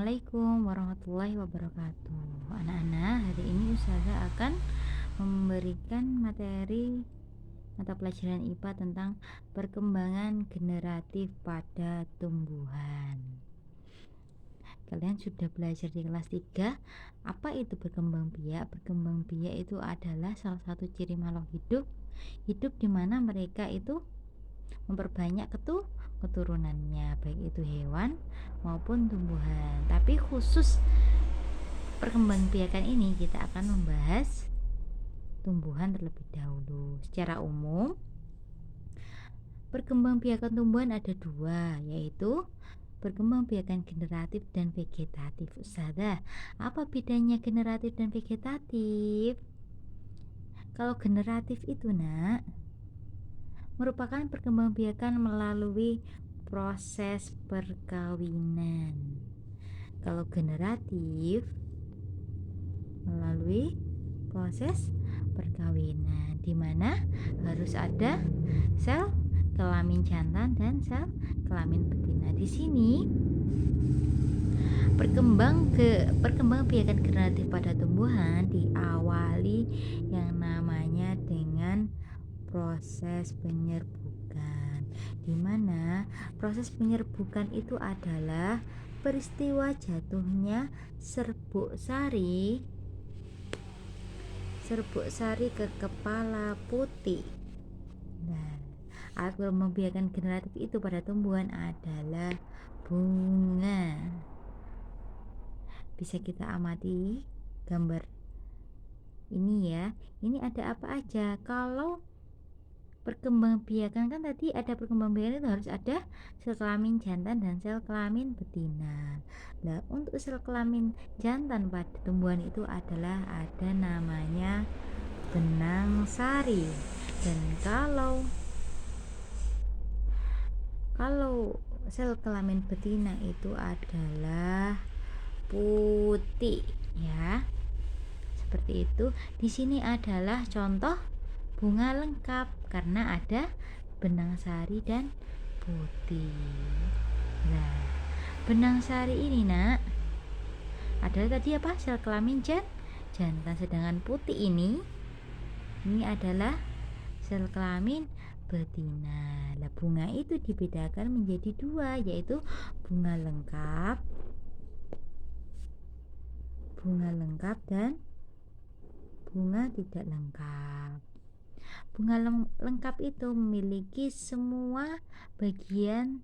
Assalamualaikum warahmatullahi wabarakatuh. Anak-anak, hari ini Ustazah akan memberikan materi mata pelajaran IPA tentang perkembangan generatif pada tumbuhan. Kalian sudah belajar di kelas 3 apa itu berkembang biak? Berkembang biak itu adalah salah satu ciri makhluk hidup di mana mereka itu memperbanyak keturunannya, baik itu hewan maupun tumbuhan. Tapi khusus perkembangbiakan ini kita akan membahas tumbuhan terlebih dahulu. Secara umum, perkembangbiakan tumbuhan ada dua, yaitu perkembangbiakan generatif dan vegetatif. Ustazah, apa bedanya generatif dan vegetatif? Kalau generatif itu merupakan perkembangbiakan melalui proses perkawinan. Kalau generatif melalui proses perkawinan, di mana harus ada sel kelamin jantan dan sel kelamin betina. Di sini perkembangbiakan generatif pada tumbuhan diawali yang namanya dengan proses penyerbukan, di mana proses penyerbukan itu adalah peristiwa jatuhnya serbuk sari ke kepala putih. Nah, alat perkembangbiakan generatif itu pada tumbuhan adalah bunga. Bisa kita amati gambar ini ya. Ini ada apa aja? Kalau perkembangbiakan kan tadi ada perkembangbiakan itu harus ada sel kelamin jantan dan sel kelamin betina. Nah, untuk sel kelamin jantan pada tumbuhan itu adalah ada namanya benang sari. Dan kalau sel kelamin betina itu adalah putih ya. Seperti itu. Di sini adalah contoh bunga lengkap karena ada benang sari dan putih. Nah, benang sari ini adalah tadi apa? Sel kelamin jantan, sedangkan putih ini adalah sel kelamin betina. Nah, bunga itu dibedakan menjadi dua, yaitu bunga lengkap dan bunga tidak lengkap. Bunga lengkap itu memiliki semua bagian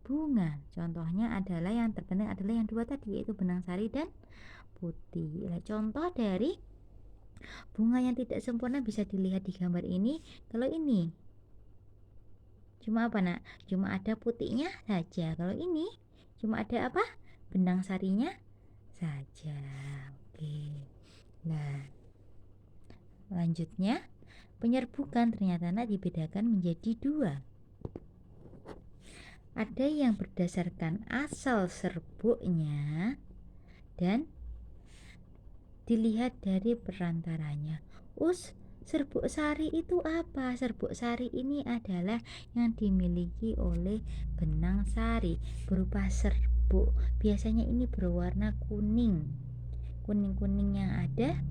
bunga. Contohnya adalah yang terpenting adalah yang dua tadi, yaitu benang sari dan putih. Nah, contoh dari bunga yang tidak sempurna bisa dilihat di gambar ini. Kalau ini cuma apa cuma ada putihnya saja. Kalau ini cuma ada apa? Benang sarinya saja. Oke. Nah, lanjutnya penyerbukan ternyata dibedakan menjadi dua. Ada yang berdasarkan asal serbuknya dan dilihat dari perantaranya. Serbuk sari itu apa? Serbuk sari ini adalah yang dimiliki oleh benang sari berupa serbuk. Biasanya ini berwarna kuning yang ada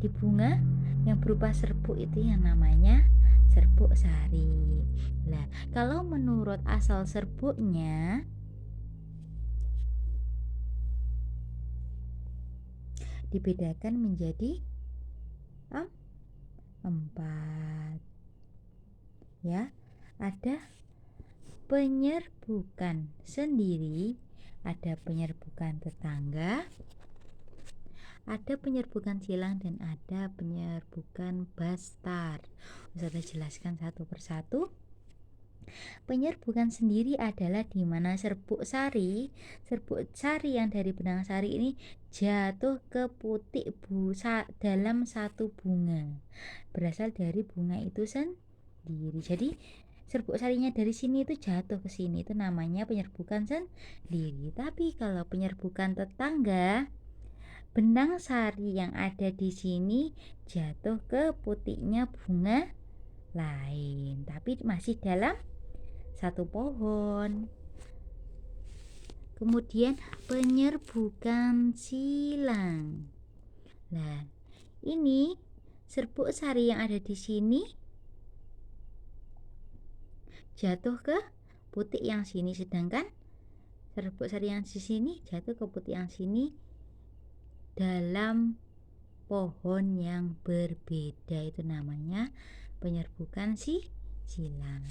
di bunga yang berupa serbuk itu yang namanya serbuk sari. Nah, kalau menurut asal serbuknya dibedakan menjadi 4 ya. Ada penyerbukan sendiri, ada penyerbukan tetangga, ada penyerbukan silang, dan ada penyerbukan bastar. Saya jelaskan satu persatu. Penyerbukan sendiri adalah di mana serbuk sari yang dari benang sari ini jatuh ke putik busa dalam satu bunga, berasal dari bunga itu sendiri. Jadi serbuk sarinya dari sini itu jatuh ke sini, itu namanya penyerbukan sendiri. Tapi kalau penyerbukan tetangga, benang sari yang ada di sini jatuh ke putiknya bunga lain, tapi masih dalam satu pohon. Kemudian penyerbukan silang. Nah, ini serbuk sari yang ada di sini jatuh ke putik yang sini, sedangkan serbuk sari yang di sini jatuh ke putik yang sini dalam pohon yang berbeda. Itu namanya penyerbukan silang.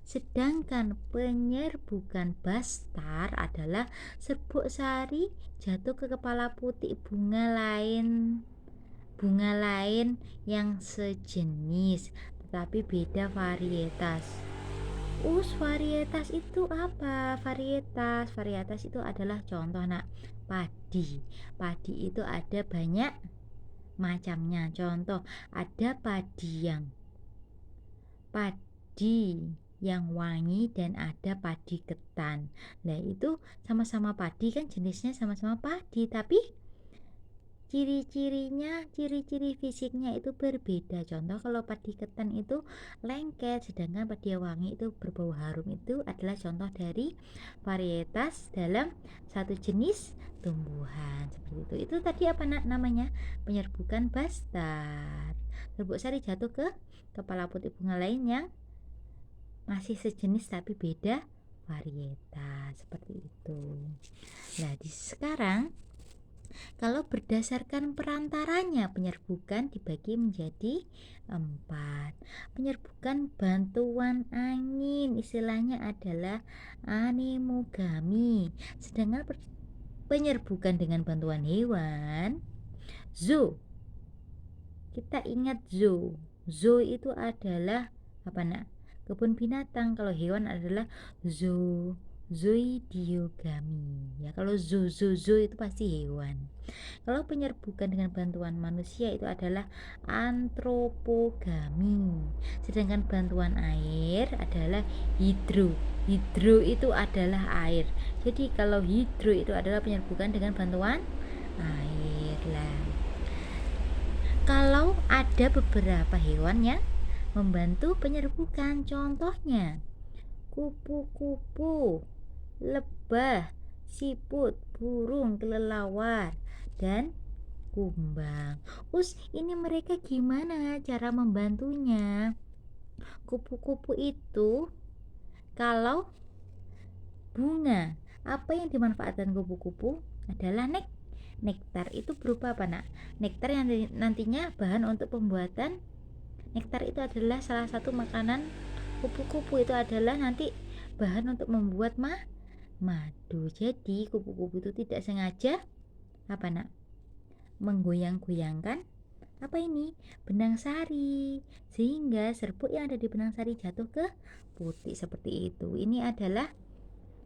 Sedangkan penyerbukan bastar adalah serbuk sari jatuh ke kepala putik bunga lain yang sejenis tetapi beda varietas. Varietas itu apa? Varietas itu adalah contoh padi. Padi itu ada banyak macamnya. Contoh, ada padi yang wangi dan ada padi ketan. Nah, itu sama-sama padi kan, jenisnya sama-sama padi, tapi ciri fisiknya itu berbeda. Contoh, kalau padi ketan itu lengket, sedangkan padi wangi itu berbau harum. Itu adalah contoh dari varietas dalam satu jenis tumbuhan. Seperti itu. Itu tadi apa namanya? Penyerbukan bastar. Serbuk sari jatuh ke kepala putik bunga lain yang masih sejenis tapi beda varietas. Seperti itu. Nah, sekarang kalau berdasarkan perantaranya, penyerbukan dibagi menjadi 4. Penyerbukan bantuan angin istilahnya adalah anemogami. Sedangkan penyerbukan dengan bantuan hewan, zoo. Kita ingat zoo. Zoo itu adalah apa kebun binatang. Kalau hewan adalah zoidiogami. Ya, kalau zoo itu pasti hewan. Kalau penyerbukan dengan bantuan manusia itu adalah antropogami. Sedangkan bantuan air adalah hidro itu adalah air. Jadi kalau hidro itu adalah penyerbukan dengan bantuan air lah. Kalau ada beberapa hewan yang membantu penyerbukan, contohnya kupu-kupu, lebah, siput, burung kelelawar, dan kumbang. Ini mereka gimana cara membantunya? Kupu-kupu itu kalau bunga, apa yang dimanfaatkan kupu-kupu adalah nektar. Itu berupa apa nektar yang nantinya bahan untuk pembuatan nektar. Itu adalah salah satu makanan kupu-kupu. Itu adalah nanti bahan untuk membuat madu. Jadi kupu-kupu itu tidak sengaja menggoyang-goyangkan benang sari, sehingga serbuk yang ada di benang sari jatuh ke putik. Seperti itu. Ini adalah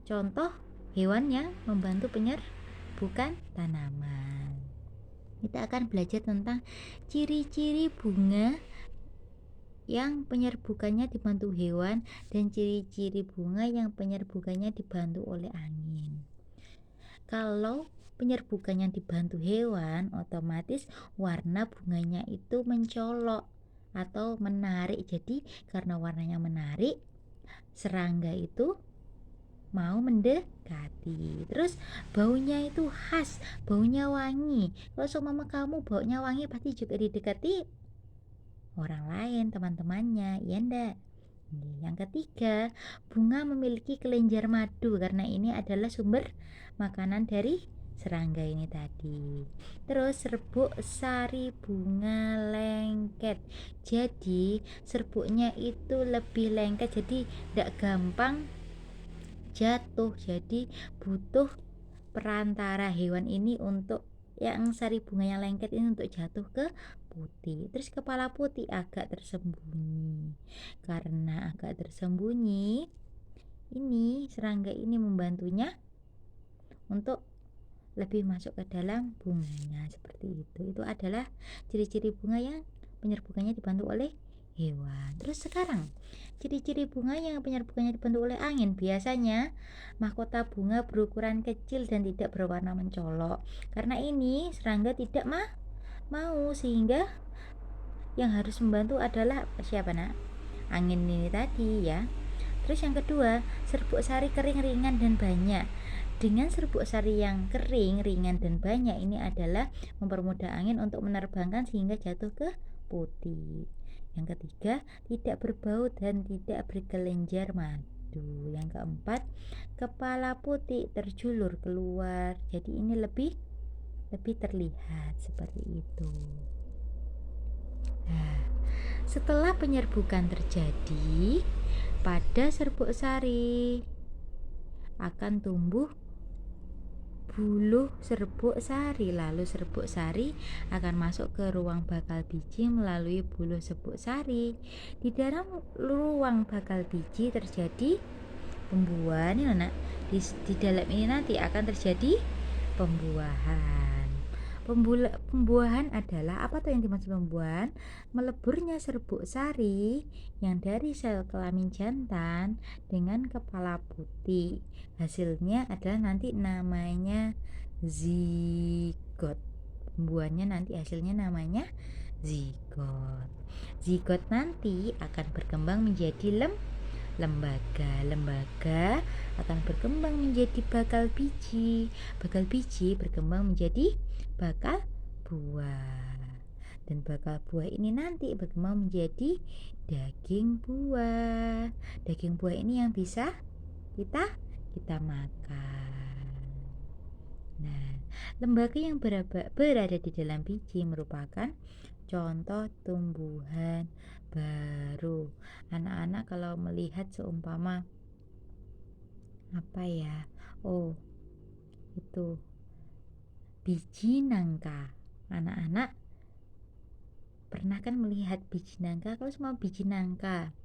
contoh hewan yang membantu penyerbukan tanaman. Kita akan belajar tentang ciri-ciri bunga yang penyerbukannya dibantu hewan dan ciri-ciri bunga yang penyerbukannya dibantu oleh angin. Kalau penyerbukannya dibantu hewan, otomatis warna bunganya itu mencolok atau menarik. Jadi karena warnanya menarik, serangga itu mau mendekati. Terus baunya itu khas, baunya wangi. Kalau seumpama kamu baunya wangi, pasti juga didekati orang lain, teman-temannya, ya ndak? Yang ketiga, bunga memiliki kelenjar madu karena ini adalah sumber makanan dari serangga ini tadi. Terus serbuk sari bunga lengket. Jadi serbuknya itu lebih lengket, jadi tidak gampang jatuh. Jadi butuh perantara hewan ini untuk yang sari bunga yang lengket ini untuk jatuh ke putih. Terus kepala putih agak tersembunyi. Karena agak tersembunyi, ini serangga ini membantunya untuk lebih masuk ke dalam bunganya. Seperti itu. Itu adalah ciri-ciri bunga yang penyerbukannya dibantu oleh hewan. Terus sekarang ciri-ciri bunga yang penyerbukannya dibantu oleh angin. Biasanya mahkota bunga berukuran kecil dan tidak berwarna mencolok. Karena ini serangga tidak mau, sehingga yang harus membantu adalah siapa angin ini tadi ya. Terus yang kedua, serbuk sari kering, ringan dan banyak. Dengan serbuk sari yang kering, ringan dan banyak, ini adalah mempermudah angin untuk menerbangkan sehingga jatuh ke putih. Yang ketiga, tidak berbau dan tidak berkelenjar madu. Yang keempat, kepala putih terjulur keluar. Jadi ini lebih terlihat seperti itu. Nah, setelah penyerbukan terjadi pada serbuk sari, akan tumbuh buluh serbuk sari. Lalu serbuk sari akan masuk ke ruang bakal biji melalui buluh serbuk sari. Di dalam ruang bakal biji terjadi pembuahan ya nak. Di dalam ini nanti akan terjadi pembuahan. Pembuahan adalah apa tuh yang dimaksud pembuahan? Meleburnya serbuk sari yang dari sel kelamin jantan dengan kepala putih. Hasilnya adalah nanti namanya zigot. Pembuahannya nanti hasilnya namanya zigot. Zigot nanti akan berkembang menjadi lembaga akan berkembang menjadi bakal biji berkembang menjadi bakal buah, dan bakal buah ini nanti berkembang menjadi daging buah ini yang bisa kita makan. Nah, lembaga yang berada di dalam biji merupakan contoh tumbuhan baru. Anak-anak kalau melihat seumpama apa ya? Oh, itu biji nangka. Anak-anak pernah kan melihat biji nangka? Kalau semua biji nangka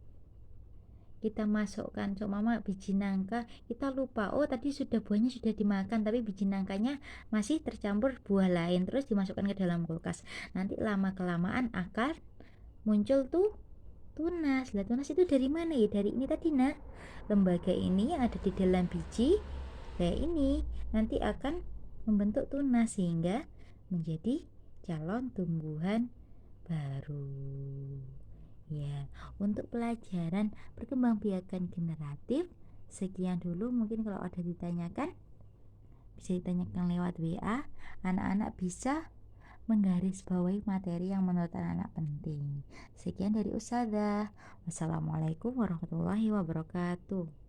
kita masukkan seumpama biji nangka, kita lupa, oh tadi buahnya sudah dimakan, tapi biji nangkanya masih tercampur buah lain, terus dimasukkan ke dalam kulkas. Nanti lama kelamaan akan muncul tunas. Lah tunas itu dari mana ya? Dari ini tadi nak, lembaga ini yang ada di dalam biji kayak ini nanti akan membentuk tunas sehingga menjadi calon tumbuhan baru. Ya, untuk pelajaran perkembangbiakan generatif sekian dulu. Mungkin kalau ada ditanyakan bisa ditanyakan lewat WA. Anak-anak bisa menggarisbawahi materi yang menurut anak-anak penting. Sekian dari Ustazah. Wassalamualaikum warahmatullahi wabarakatuh.